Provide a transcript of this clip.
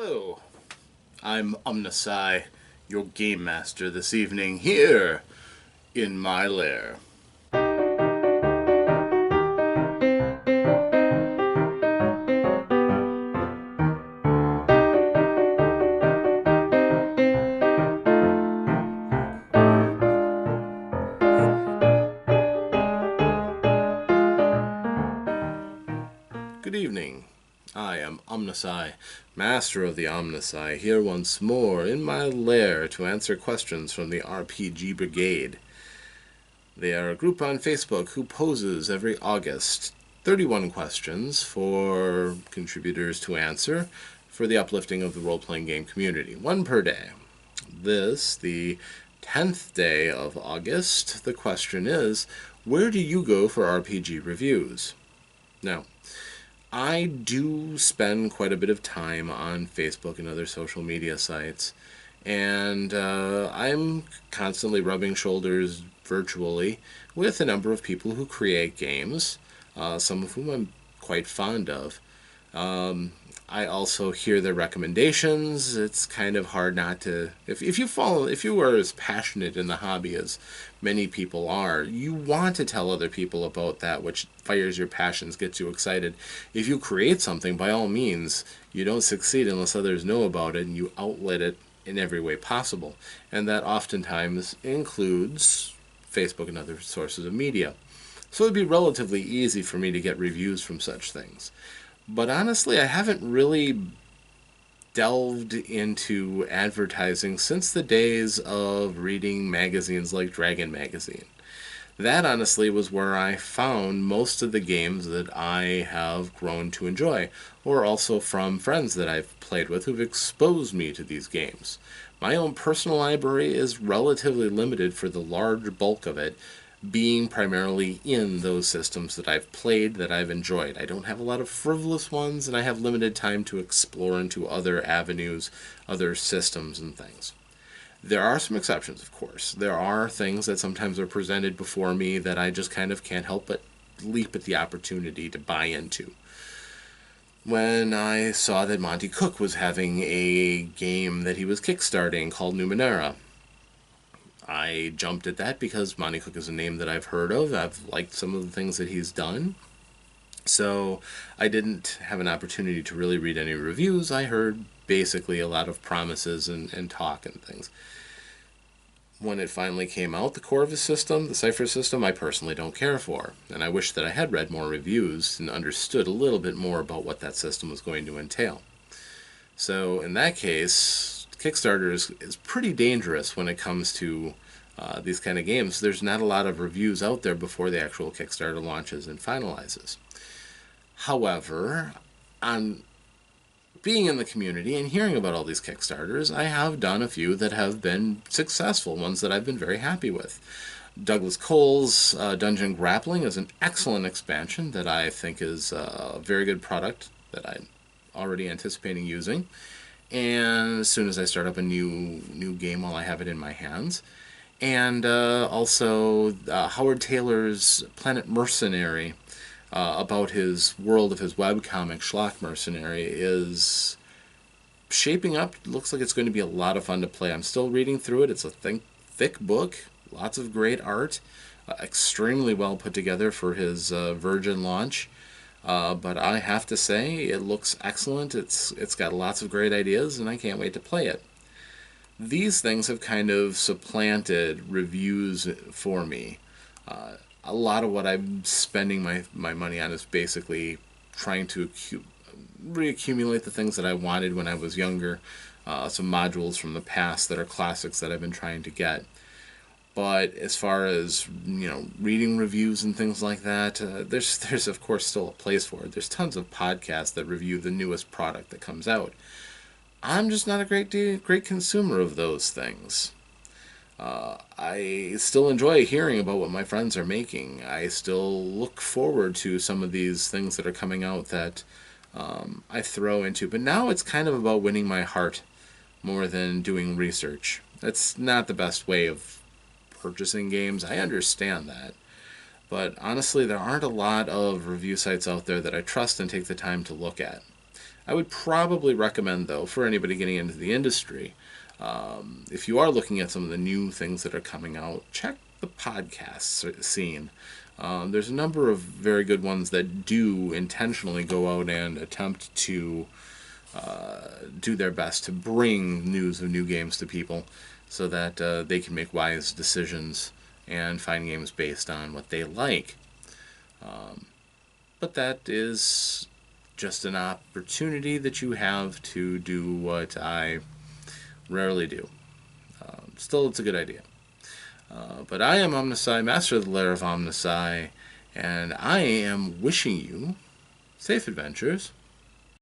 Hello, I'm OmnusI, your game master this evening here in my lair. Good evening. I am OmnusI, master of the OmnusI, here once more in my lair to answer questions from the RPG Brigade. They are a group on Facebook who poses every August 31 questions for contributors to answer for the uplifting of the role-playing game community, one per day. This, the 10th day of August, the question is, where do you go for RPG reviews? Now, I do spend quite a bit of time on Facebook and other social media sites, and I'm constantly rubbing shoulders virtually with a number of people who create games, some of whom I'm quite fond of. I also hear their recommendations. It's kind of hard not to, if you are as passionate in the hobby as many people are, you want to tell other people about that which fires your passions, gets you excited. If you create something, by all means, you don't succeed unless others know about it, and you outlet it in every way possible. And that oftentimes includes Facebook and other sources of media. So it'd be relatively easy for me to get reviews from such things. But honestly, I haven't really delved into advertising since the days of reading magazines like Dragon Magazine. That honestly was where I found most of the games that I have grown to enjoy, or also from friends that I've played with who've exposed me to these games. My own personal library is relatively limited for the large bulk of it, being primarily in those systems that I've played, that I've enjoyed. I don't have a lot of frivolous ones, and I have limited time to explore into other avenues, other systems and things. There are some exceptions, of course. There are things that sometimes are presented before me that I just kind of can't help but leap at the opportunity to buy into. When I saw that Monty Cook was having a game that he was kickstarting called Numenera, I jumped at that because Monty Cook is a name that I've heard of. I've liked some of the things that he's done. So I didn't have an opportunity to really read any reviews. I heard basically a lot of promises and talk and things. When it finally came out, the core of his system, the Cypher system, I personally don't care for. And I wish that I had read more reviews and understood a little bit more about what that system was going to entail. So in that case, Kickstarter is pretty dangerous when it comes to these kind of games. There's not a lot of reviews out there before the actual Kickstarter launches and finalizes. However, on being in the community and hearing about all these Kickstarters, I have done a few that have been successful, ones that I've been very happy with. Douglas Cole's Dungeon Grappling is an excellent expansion that I think is a very good product that I'm already anticipating using. And as soon as I start up a new game while I have it in my hands. And also Howard Taylor's Planet Mercenary, about his world of his webcomic Schlock Mercenary, is shaping up. It looks like it's going to be a lot of fun to play. I'm still reading through it. It's a thick book, lots of great art, extremely well put together for his Virgin launch. But I have to say, it looks excellent. It's got lots of great ideas, and I can't wait to play it. These things have kind of supplanted reviews for me. A lot of what I'm spending my money on is basically trying to reaccumulate the things that I wanted when I was younger. Some modules from the past that are classics that I've been trying to get. But as far as, reading reviews and things like that, there's of course still a place for it. There's tons of podcasts that review the newest product that comes out. I'm just not a great consumer of those things. I still enjoy hearing about what my friends are making. I still look forward to some of these things that are coming out that I throw into. But now it's kind of about winning my heart more than doing research. That's not the best way of purchasing games. I understand that. But honestly, there aren't a lot of review sites out there that I trust and take the time to look at. I would probably recommend, though, for anybody getting into the industry, if you are looking at some of the new things that are coming out, check the podcast scene. There's a number of very good ones that do intentionally go out and attempt to do their best to bring news of new games to people so that they can make wise decisions and find games based on what they like. But that is just an opportunity that you have to do what I rarely do. Still, it's a good idea. But I am OmnusI, Master of the Lair of OmnusI, and I am wishing you safe adventures